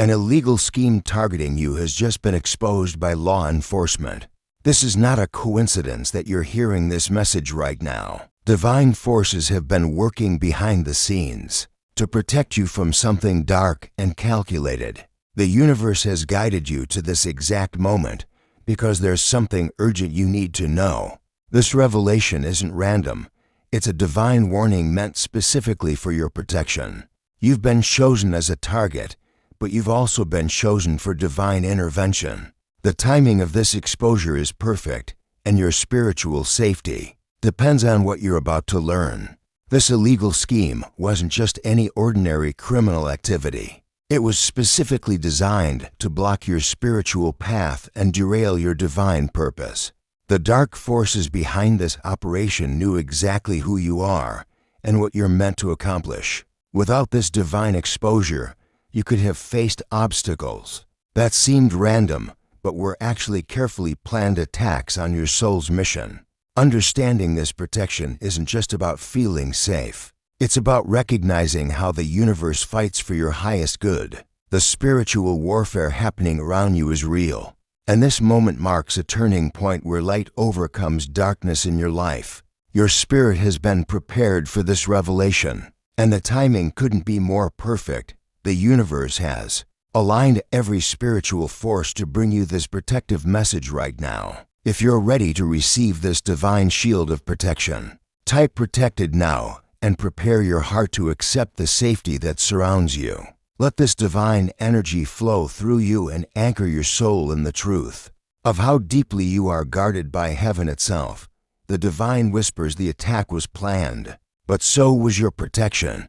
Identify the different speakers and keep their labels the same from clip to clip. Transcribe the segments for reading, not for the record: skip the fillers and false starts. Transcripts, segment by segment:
Speaker 1: An illegal scheme targeting you has just been exposed by law enforcement. This is not a coincidence that you're hearing this message right now. Divine forces have been working behind the scenes to protect you from something dark and calculated. The universe has guided you to this exact moment because there's something urgent you need to know. This revelation isn't random. It's a divine warning meant specifically for your protection. You've been chosen as a target, but you've also been chosen for divine intervention. The timing of this exposure is perfect, and your spiritual safety depends on what you're about to learn. This illegal scheme wasn't just any ordinary criminal activity. It was specifically designed to block your spiritual path and derail your divine purpose. The dark forces behind this operation knew exactly who you are and what you're meant to accomplish. Without this divine exposure, you could have faced obstacles that seemed random, but were actually carefully planned attacks on your soul's mission. Understanding this protection isn't just about feeling safe. It's about recognizing how the universe fights for your highest good. The spiritual warfare happening around you is real, and this moment marks a turning point where light overcomes darkness in your life. Your spirit has been prepared for this revelation, and the timing couldn't be more perfect. The universe has aligned every spiritual force to bring you this protective message right now. If you're ready to receive this divine shield of protection, type "protected" now and prepare your heart to accept the safety that surrounds you. Let this divine energy flow through you and anchor your soul in the truth of how deeply you are guarded by heaven itself. The divine whispers the attack was planned, but so was your protection.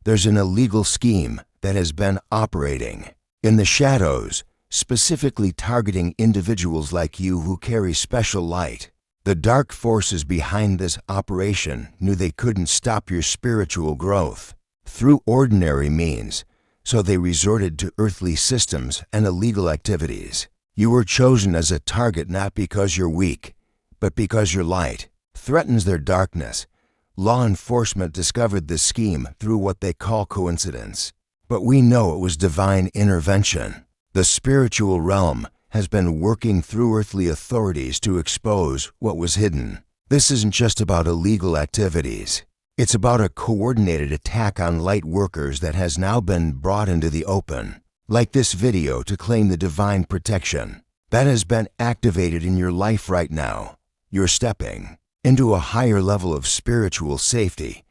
Speaker 1: There's an illegal scheme that has been operating in the shadows, specifically targeting individuals like you who carry special light. The dark forces behind this operation knew they couldn't stop your spiritual growth through ordinary means, so they resorted to earthly systems and illegal activities. You were chosen as a target not because you're weak, but because your light threatens their darkness. Law enforcement discovered this scheme through what they call coincidence, but we know it was divine intervention. The spiritual realm has been working through earthly authorities to expose what was hidden. This isn't just about illegal activities. It's about a coordinated attack on light workers that has now been brought into the open. Like this video to claim the divine protection that has been activated in your life right now. You're stepping into a higher level of spiritual safety,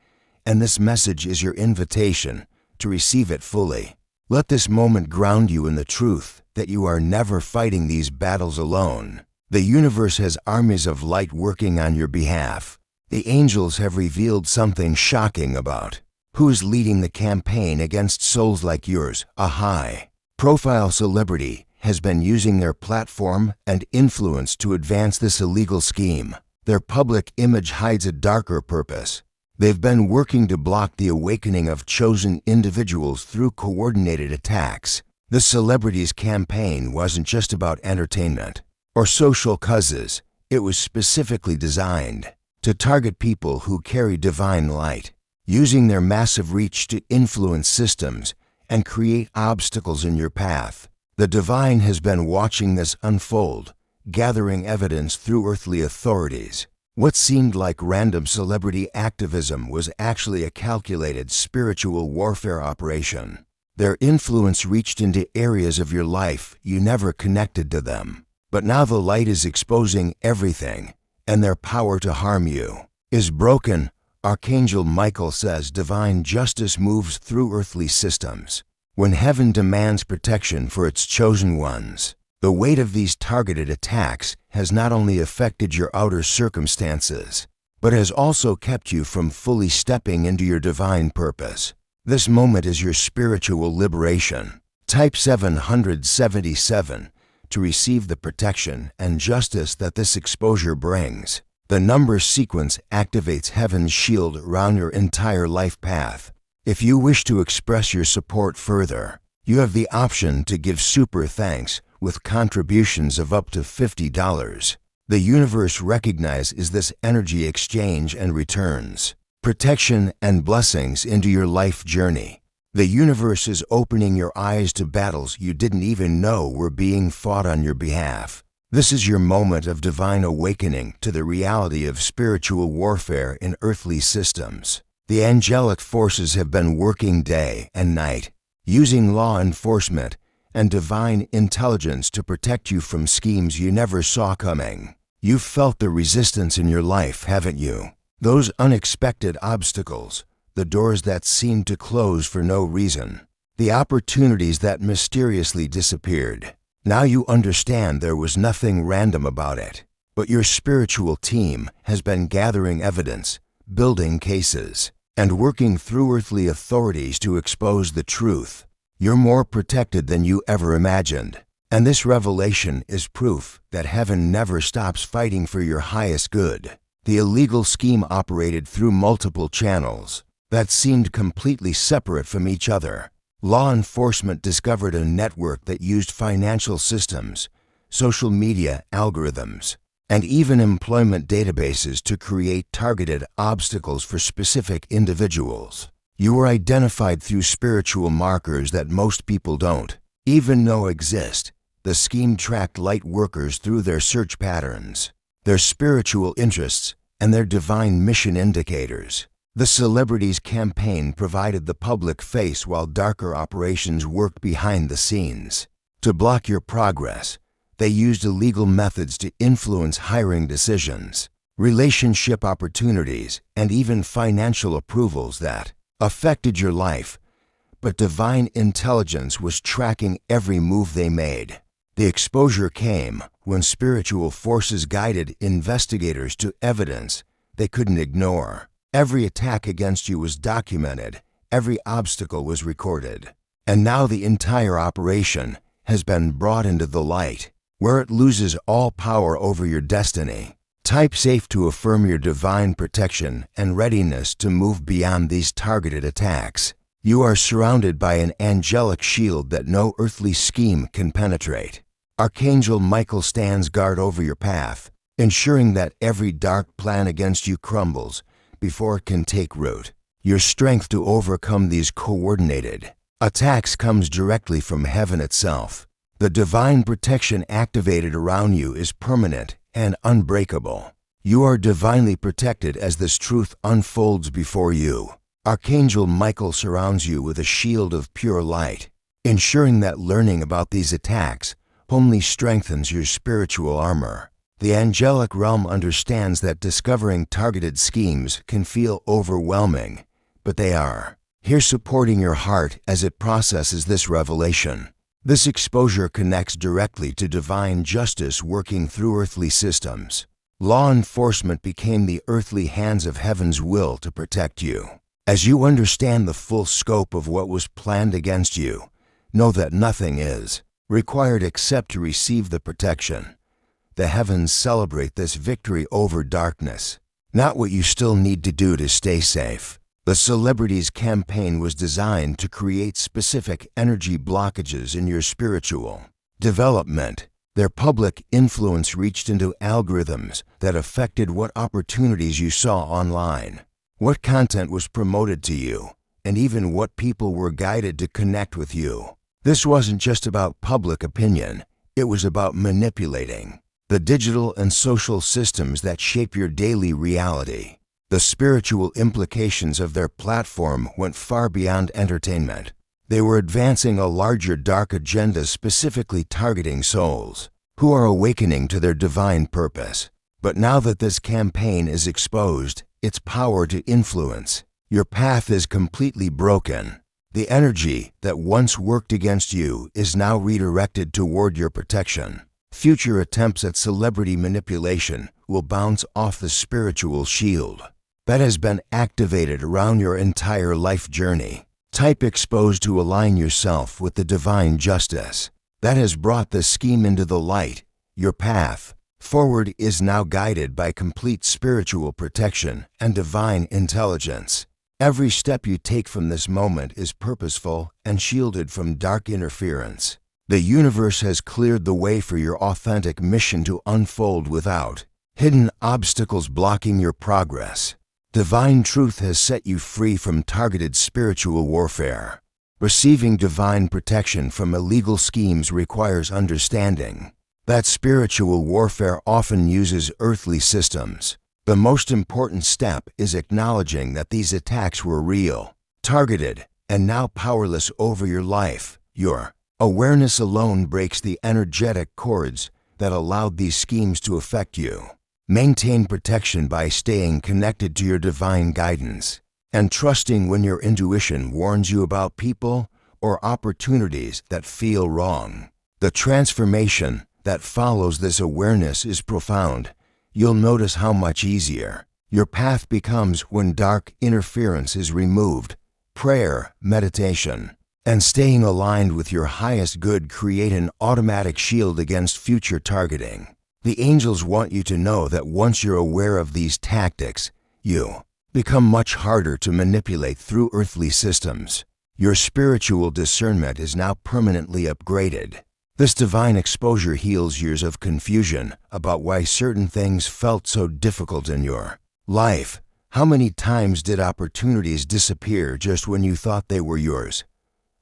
Speaker 1: and this message is your invitation to receive it fully. Let this moment ground you in the truth that you are never fighting these battles alone. The universe has armies of light working on your behalf. The angels have revealed something shocking about who's leading the campaign against souls like yours. A high-profile celebrity has been using their platform and influence to advance this illegal scheme. Their public image hides a darker purpose. They've been working to block the awakening of chosen individuals through coordinated attacks. The celebrity's campaign wasn't just about entertainment or social causes. It was specifically designed to target people who carry divine light, using their massive reach to influence systems and create obstacles in your path. The divine has been watching this unfold, gathering evidence through earthly authorities. What seemed like random celebrity activism was actually a calculated spiritual warfare operation. Their influence reached into areas of your life you never connected to them. But now the light is exposing everything, and their power to harm you is broken. Archangel Michael says divine justice moves through earthly systems. When heaven demands protection for its chosen ones, the weight of these targeted attacks has not only affected your outer circumstances, but has also kept you from fully stepping into your divine purpose. This moment is your spiritual liberation. Type 777 to receive the protection and justice that this exposure brings. The number sequence activates heaven's shield around your entire life path. If you wish to express your support further, you have the option to give super thanks with contributions of up to $50. The universe recognizes this energy exchange and returns protection and blessings into your life journey. The universe is opening your eyes to battles you didn't even know were being fought on your behalf. This is your moment of divine awakening to the reality of spiritual warfare in earthly systems. The angelic forces have been working day and night, using law enforcement and divine intelligence to protect you from schemes you never saw coming. You've felt the resistance in your life, haven't you? Those unexpected obstacles, the doors that seemed to close for no reason, the opportunities that mysteriously disappeared. Now you understand there was nothing random about it, but your spiritual team has been gathering evidence, building cases, and working through earthly authorities to expose the truth. You're more protected than you ever imagined, and this revelation is proof that heaven never stops fighting for your highest good. The illegal scheme operated through multiple channels that seemed completely separate from each other. Law enforcement discovered a network that used financial systems, social media algorithms, and even employment databases to create targeted obstacles for specific individuals. You were identified through spiritual markers that most people don't even know exist. The scheme tracked light workers through their search patterns, their spiritual interests, and their divine mission indicators. The celebrities' campaign provided the public face while darker operations worked behind the scenes. To block your progress, they used illegal methods to influence hiring decisions, relationship opportunities, and even financial approvals that affected your life. But divine intelligence was tracking every move they made. The exposure came when spiritual forces guided investigators to evidence they couldn't ignore. Every attack against you was documented, every obstacle was recorded, and now the entire operation has been brought into the light, where it loses all power over your destiny. Type safe to affirm your divine protection and readiness to move beyond these targeted attacks. You are surrounded by an angelic shield that no earthly scheme can penetrate. Archangel Michael stands guard over your path, ensuring that every dark plan against you crumbles before it can take root. Your strength to overcome these coordinated attacks comes directly from heaven itself. The divine protection activated around you is permanent and unbreakable. You are divinely protected as this truth unfolds before you. Archangel Michael surrounds you with a shield of pure light, ensuring that learning about these attacks only strengthens your spiritual armor. The angelic realm understands that discovering targeted schemes can feel overwhelming, but they are here supporting your heart as it processes this revelation. This exposure connects directly to divine justice working through earthly systems. Law enforcement became the earthly hands of heaven's will to protect you. As you understand the full scope of what was planned against you, know that nothing is required except to receive the protection. The heavens celebrate this victory over darkness, not what you still need to do to stay safe. The celebrities' campaign was designed to create specific energy blockages in your spiritual development. Their public influence reached into algorithms that affected what opportunities you saw online, what content was promoted to you, and even what people were guided to connect with you. This wasn't just about public opinion, it was about manipulating the digital and social systems that shape your daily reality. The spiritual implications of their platform went far beyond entertainment. They were advancing a larger dark agenda specifically targeting souls who are awakening to their divine purpose. But now that this campaign is exposed, its power to influence your path is completely broken. The energy that once worked against you is now redirected toward your protection. Future attempts at celebrity manipulation will bounce off the spiritual shield that has been activated around your entire life journey. Type exposed to align yourself with the divine justice that has brought the scheme into the light. Your path forward is now guided by complete spiritual protection and divine intelligence. Every step you take from this moment is purposeful and shielded from dark interference. The universe has cleared the way for your authentic mission to unfold without hidden obstacles blocking your progress. Divine truth has set you free from targeted spiritual warfare. Receiving divine protection from illegal schemes requires understanding that spiritual warfare often uses earthly systems. The most important step is acknowledging that these attacks were real, targeted, and now powerless over your life. Your awareness alone breaks the energetic cords that allowed these schemes to affect you. Maintain protection by staying connected to your divine guidance and trusting when your intuition warns you about people or opportunities that feel wrong. The transformation that follows this awareness is profound. You'll notice how much easier your path becomes when dark interference is removed. Prayer, meditation, and staying aligned with your highest good create an automatic shield against future targeting. The angels want you to know that once you're aware of these tactics, you become much harder to manipulate through earthly systems. Your spiritual discernment is now permanently upgraded. This divine exposure heals years of confusion about why certain things felt so difficult in your life. How many times did opportunities disappear just when you thought they were yours?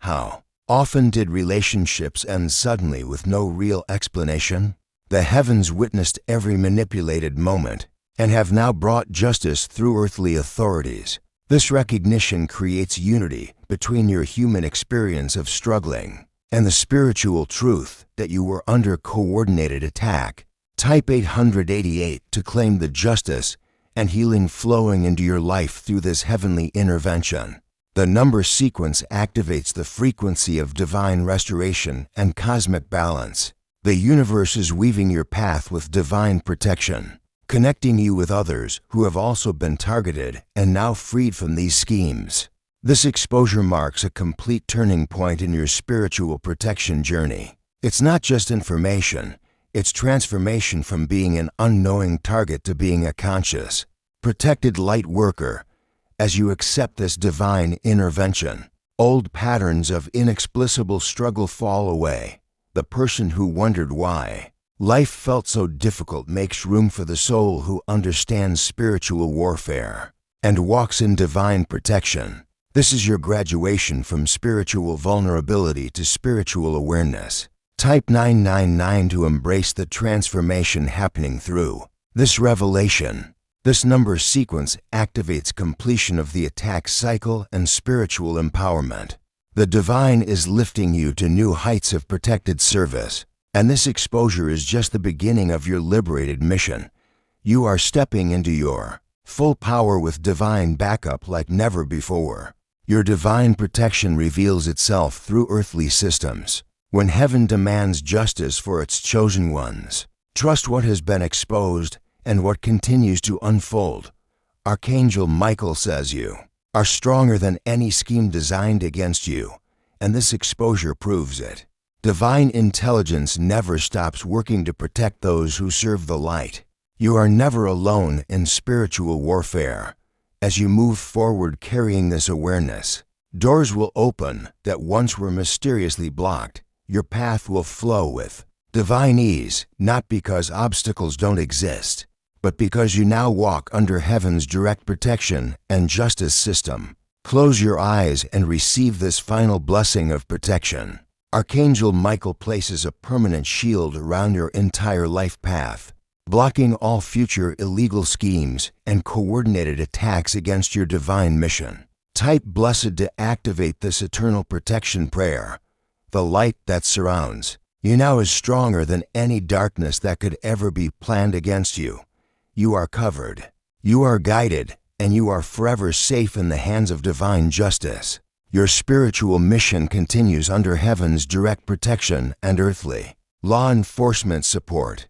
Speaker 1: How often did relationships end suddenly with no real explanation? The heavens witnessed every manipulated moment and have now brought justice through earthly authorities. This recognition creates unity between your human experience of struggling and the spiritual truth that you were under coordinated attack. Type 888 to claim the justice and healing flowing into your life through this heavenly intervention. The number sequence activates the frequency of divine restoration and cosmic balance. The universe is weaving your path with divine protection, connecting you with others who have also been targeted and now freed from these schemes. This exposure marks a complete turning point in your spiritual protection journey. It's not just information, it's transformation from being an unknowing target to being a conscious, protected light worker. As you accept this divine intervention, old patterns of inexplicable struggle fall away. The person who wondered why life felt so difficult makes room for the soul who understands spiritual warfare and walks in divine protection. This is your graduation from spiritual vulnerability to spiritual awareness. Type 999 to embrace the transformation happening through this revelation. This number sequence activates completion of the attack cycle and spiritual empowerment. The divine is lifting you to new heights of protected service, and this exposure is just the beginning of your liberated mission. You are stepping into your full power with divine backup like never before. Your divine protection reveals itself through earthly systems. When heaven demands justice for its chosen ones, trust what has been exposed and what continues to unfold. Archangel Michael says you are stronger than any scheme designed against you, and this exposure proves it. Divine intelligence never stops working to protect those who serve the light. You are never alone in spiritual warfare. As you move forward carrying this awareness, doors will open that once were mysteriously blocked. Your path will flow with divine ease, not because obstacles don't exist, but because you now walk under heaven's direct protection and justice system. Close your eyes and receive this final blessing of protection. Archangel Michael places a permanent shield around your entire life path, blocking all future illegal schemes and coordinated attacks against your divine mission. Type blessed to activate this eternal protection prayer. The light that surrounds you now is stronger than any darkness that could ever be planned against you. You are covered, you are guided, and you are forever safe in the hands of divine justice. Your spiritual mission continues under heaven's direct protection and earthly law enforcement support.